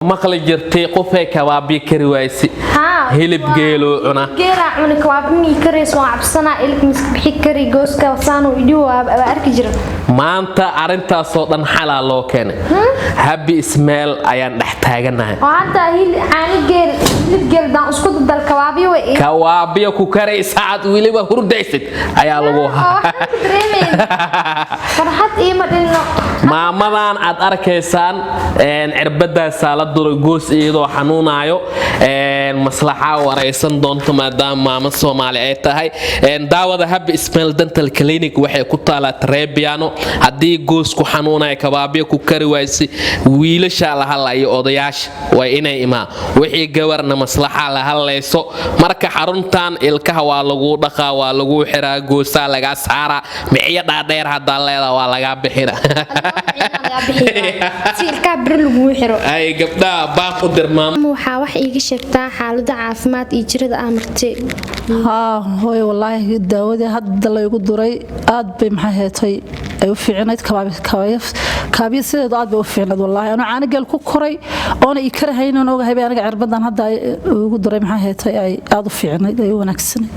maqli jirtay qofay kabaabi kari waaysi hilib geelo cuna geela cuna kabaabni kareys waa cabsana ilk miskixi kari gooska saano idii waa arki jira maanta arintaas oo dhan xalaal loo keenay habi ismail ayaan dhex taaganahay hadda hilib geel daan isku dal kabaabiyo ku karay saacad wiliba hurdaysid ayaa lagu farxad iima dhinno maamadan aad arkaysaan cirbadaas la duray goos iyadoo xanuunayo maslaxa wareysan doonto maadaama maama Soomaali ay tahay daawada habi ismail dental clinic waxay ku taalaa Trebiano hadii goos ku xanuunay kabaabiyo ku kari waaysi wiilasha la halayo odayaasha way inay imaa wixii gawarna maslaxa la halayso marka xaruntan ilkaha waa lagu dhaqaa waa lagu xiraa goosa laga saara miciya dhaadheer hada leedahay waa laga bixina silka bir lagu xiro ay gabdha baaq u dirmaan waxa wax iiga sheegtaa xaaladda caafimaad iyo jirada amartay hooyo wallahi daawada hadda la igu duray aad bay maxay heetay ay u fiicnayd kaabiya sideedu aad bay u fiicnayd wallahi ana caanigal ku koray oona ii karahayno ogahay aniga cirbadan hadda igu duray maxay heetay ay aad u fiicnayd ay wanaagsanay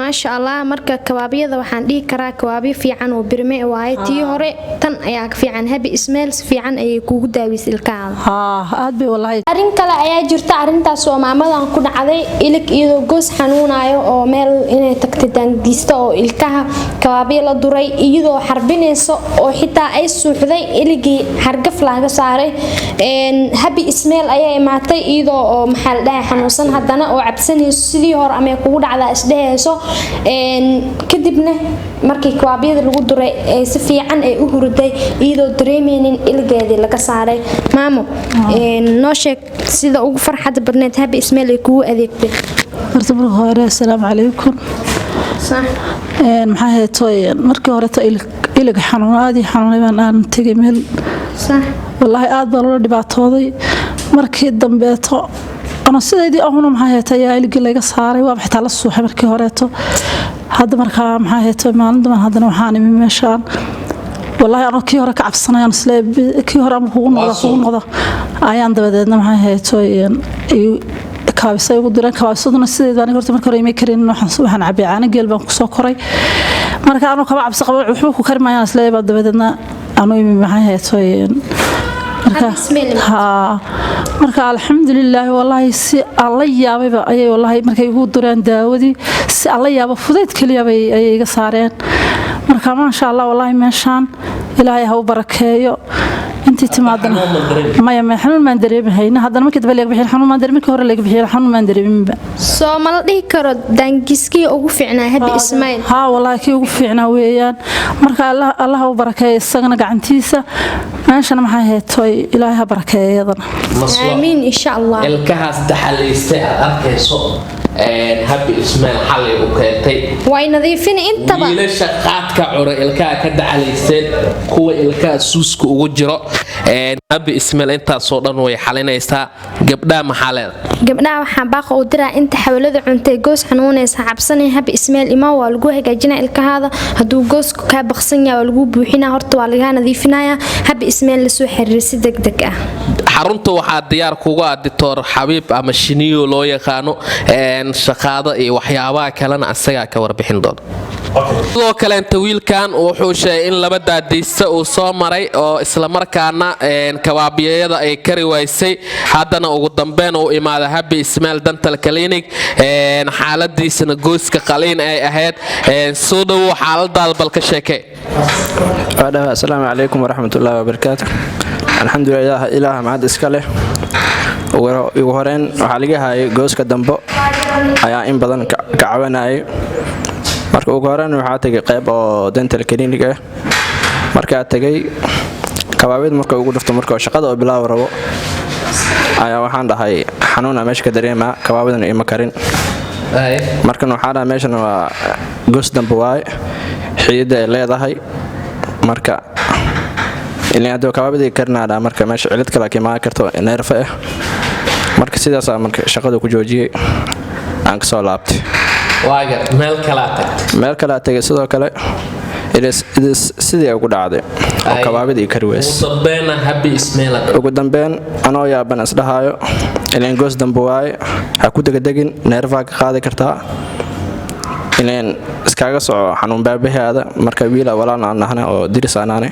ما شاء الله مركا كوابيضة وحان دي كرا كوابي في عن وبرمي وهاي تي هوري تن اياك في عن هبي اسميل في عن اي كوغو داويس الكعب ادبي والله ارين كلا ايا جرتا ارنتاس oo maamadan ku dhacday ilig iyo goos xanuunayo oo meel inay tagtay dangisto oo ilkaha kawaabi la duray iyadoo xarbinayso oo xitaa ay suuxday iligi hargaf laga saaray habi ismeel ayaa imaatay iyadoo oo maxal dhahay xanuunsan hadana oo cabsanayso sidii hor ama kugu dhacda isdheeyso kadibna markii kawaabiyada lagu duray si fiican ay u hurday iyadoo dareemaynin ilgeedii laga saaray maamo noo sheeg sida ugu farxada badneed habi ismail ay kugu adeegtay martaba hore assalaamu calaykum صح maxaa heetay markii hore ilig xanuunaadii xanuunay baan aan tagay meel صح wallahi aad baa loo dhibaatooday markii dambeeto أنا سيدي أهون محايته يا إلقي لقى صاري وابحث على الصوحة مركي هوريته هذا مركا محايته ما عندما هذا نوحاني من مشان والله أنا كي هورك عبصنا يا نسلي كي هورا مهون وضا أيان دبدنا محايته كابسة يقدرون كابسة سيدي أنا قلت مركا ريمي كرين وحن عبي عنا قلبا كسو كوري مركا أنا كبا عبصة قبل وحبوك وكرما يا نسلي دبدنا أنا محايته marka alxamdulillaah wallahi si alla yaabay ay wallahi markay ugu duraan daawadii si alla yaabo fudeed kaliya bay iga saareen marka ma sha Allah wallahi meeshaan ilaahay ha u barakeeyo intii timaadana ma xanuun ma dareemayna hadana markii daba leeg bixin xanuun ma dareemin hore leeg bixin xanuun ma dareeminba soo ma la dhihi karo dangiskii ugu fiicnaa habi ismail wallahi kii ugu fiicnaa weeyaan marka Allah ha u barakeeyo isagana gacantiisa meeshana maxay heetay ilaahay ha barakeeyadana amiin insha Allah ilkahaas daxaleystay arkayso habi ismail xalay u keentay way nadiifin intaba wiilasha qaadka curo ilkaha ka daxaleystay kuwa ilkaha suuska ugu jiro habi ismail inta soo dhan way xalinaysaa gabdhaha maxaleed gabdhaha waxaan baaqo u diraa inta xawlada cuntay goos xanuunaysa cabsanay habi ismail ima waa lagu hagaajinaa ilkahaada haduu goos ka baqsan yahay waa lagu buuxinaa horta waa laga nadiifinayaa habi ismail la soo xiriirsi degdeg ah xarunta waxaa diyaar kugu ah Dr. Xabiib ama Shiniyo loo yaqaano shaqada iyo waxyaabaha kalena asaga ka warbixin doona sidoo kale inta wiilkan wuxuu sheegay in laba daadiista uu soo maray oo isla markaana kawaabiyada ay kari waysay haddana ugu dambeyn uu imaado habi ismail dental clinic xaaladiisana gooska qaliin ay ahayd soo dhaw xaaladaada bal ka sheekay assalaamu calaykum waraxmatullaahi wabarakaatuh alxamdulillaah ilaah mahad iska leh ugu horeen waxaa laga hayay gooska dambo ayaa in badan ka caawinayay marka ugu horeen waxaa tagay qayb oo dental clinic ah markaa tagay kabaabid marka ugu dhufto marka shaqada oo bilaab rabo ayaa waxaan dhahay xanuun meesha ka dareema kabaabidan ima karin markan waxaa dhahay meeshan waa goos dambo waay xididda ay leedahay marka ilaa hadda kabaabida karnaada marka meesha cilad kale ka imaan karto neerfa ah marka sidaas marka shaqada ku joojiyay aan ka soo laabtay waaga meel kala tagay sidoo kale sidii ugu dhacday oo kabaabidii karweys ugu dambeyn anoo yaaban isdhahaayo ileen goos dambe waaye ha ku degdegin neerfaa ka qaadi kartaa ileen iskaaga soco xanuun baabahaada marka wiila walaalna aan nahna oo diris anaane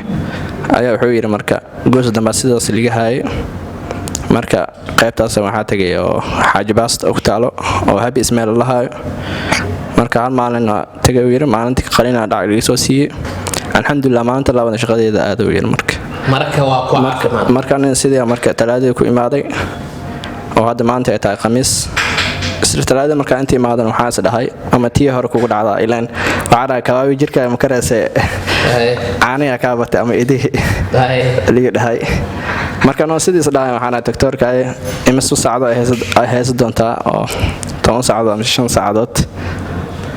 ayaa wuxuu yidhi marka goos dambe sidaas liga haayay marka qaybtaas waxaa tagay oo xaaji baasta og taalo oo habi ismail lahaayo marka hal maalin tagay yiri maalintii qalina dhac laga soo siiyay alxamdulillah maalinta labaad shaqadeeda aad u yiri marka waa ku caafimaad marka nin sidii marka talaadada ku imaaday oo hadda maanta ay tahay khamiis isla talaadada marka intii imaadan waxaa is dhahay ama tii hore kugu dhacdaa ilaan waxaa kabaabi jirka ma kareesay caaniga ka batay ama idii liga dhahay marka noo sidiis dhahay waxaana doctorka imisu saacado ay hayso doontaa oo 10 saacadood ama 5 saacadood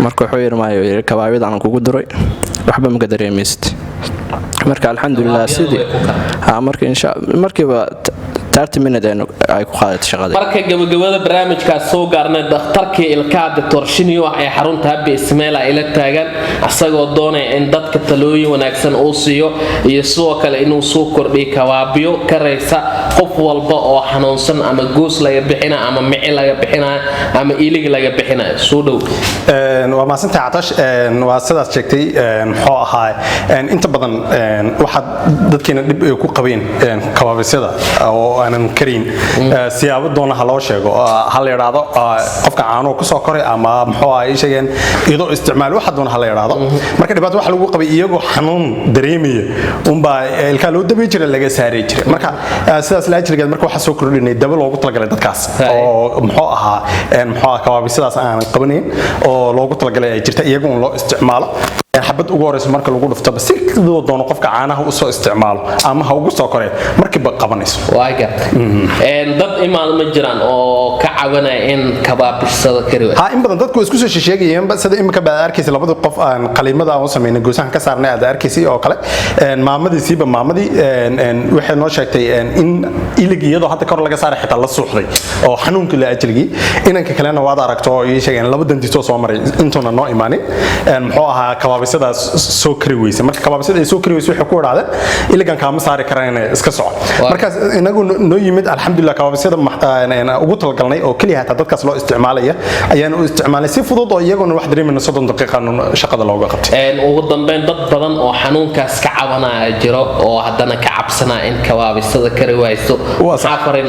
marka wuxuu yirmaayo kabaabida aan kugu duray waxba ma dareemaysid marka alxamdulillah sidii marka insha markiiba 30 minutes ay ku qaadato shaqada marka gabagabada barnaamijkaas soo gaarnay dhakhtarkii ilkaha Dr. Shinio ee xarunta Habi Ismail ila taagan asagoo doonay in dadka talooyin wanaagsan uu siiyo iyo sidoo kale inuu soo kordhiyo kabaabiyo kareysa qof walba oo xanuunsan ama goos laga bixina ama mici laga bixina ama ilig laga bixina soo dhow waa maasanta Atash waa sidaas sheegtay muxuu ahaa inta badan waxa dadkeena dib ay ku qabeen kabaabisada oo aanan karin siyaabo doona loo sheego hal yiraahdo qofka caano ku soo koray ama muxuu ay sheegeen iyadoo isticmaal waxa doona hal yiraahdo marka dhibaato waxa lagu qabay iyagoo xanuun dareemaya baa ilka loo dabay jiray laga saaray jiray marka sidaas la jirgeed marka waxa soo kordhinay daba loogu talagalay dadkaas oo muxuu ahaa kabaabisadaas aan qabaneyn oo loogu talagalay ay jirta iyagoo loo isticmaalo xabad ugu horeysa marka lagu dhufto bas sidoo doono qofka caanaha u soo isticmaalo ama ha ugu soo korey markiiba qabanayso waaga dad imaan ma jiraan oo ka caawinaya in kabaabisada kari ha in badan dadku isku soo sheegayeen sida imka baad arkaysa labada qof aan qaliimada aan sameeyay goosahan ka saarnay aad arkaysi oo kale maamadiisiiba maamadii waxay noo sheegtay in iligiyada hadda kor laga saaray xitaa la suuxday oo xanuunka la ajiligi inanka kalena waad aragto oo ay sheegeen laba dantiisoo soo maray intoona noo imaanin muxuu ahaa kabaabisada soo kari weysa marka kabaabisada ay soo kari weysa waxa ku wadaadeen iligan ka ma saari karaan iska soco marka inagu noo yimid alxamdulillah kabaabisada ugu talgalnay oo kaliya hata dadkaas loo isticmaalaya ayaan u isticmaalay si fudud oo iyaguna wax dareemayna 30 daqiiqo shaqada looga qabtay ugu dambeyn dad badan oo xanuunkaas ka cabanaya jiro oo haddana ka cabsanaa in kabaabisada kari wayso safarin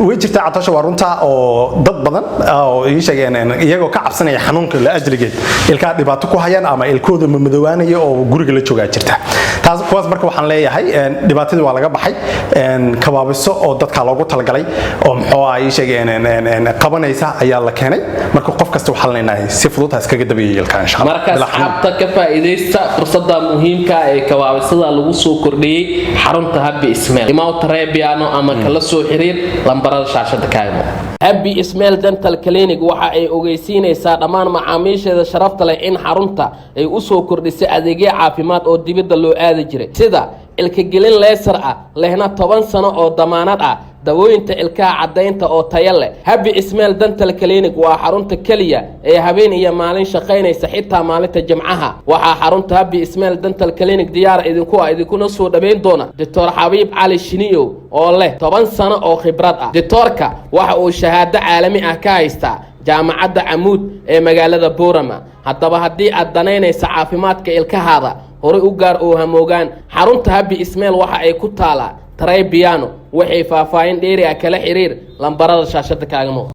way jirtaa Atash waa runta oo dad badan oo ay sheegeen iyagoo ka cabsanaya xanuunka la ajligeed ilka dhibaato ku hayaan ama ilkooda madoowaanaya oo guriga la jooga jirta taas kuwaas marka waxaan leeyahay dhibaatadii waa laga baxay kabaabiso oo dadka loogu talagalay oo muxuu ay sheegeen qabanaysa ayaa la keenay marka qof kasta waxa leenahay si fudud ha iskaga dabeeyay ilka insha Allah marka asxaabta ka faa'iideysta fursada muhiimka ah ee kabaabisada lagu soo kordhiyay xarunta Habi Ismail imaw tareebiano ama kala soo xiriir lambarada shaashada kaaga Habi Ismail Dental Clinic waxa ay ogeysiinaysaa dhammaan macaamiisheeda sharafta leh in xarunta ay u soo kordhisay adeegyo caafimaad oo dibadda loo aadi jiray sida ilka gelin laser ah lehna 10 sano oo damaanad ah dawooyinta ilkaha cadaynta oo tayo leh Habi Ismail Dental Clinic waa xarunta kaliya ee habeen iyo maalin shaqeynaysa xitaa maalinta jimcaha waxa xarunta Habi Ismail Dental Clinic diyaar idinkuna soo dhameyn doona Dr. Habib Ali Shinio oo leh 10 sano oo khibrad ah Dr. waxa uu shahaado caalami ah ka haystaa jaamacadda Amuud ee magaalada Boorama haddaba haddii aad danaynayso caafimaadka ilkahaada hore u gaar oo hamoogaan xarunta Habi Ismail waxa ay ku taalaa Tray Piano waxay faahfaahin dheeri ah kala xiriir lambarada shaashada kaaga muuqda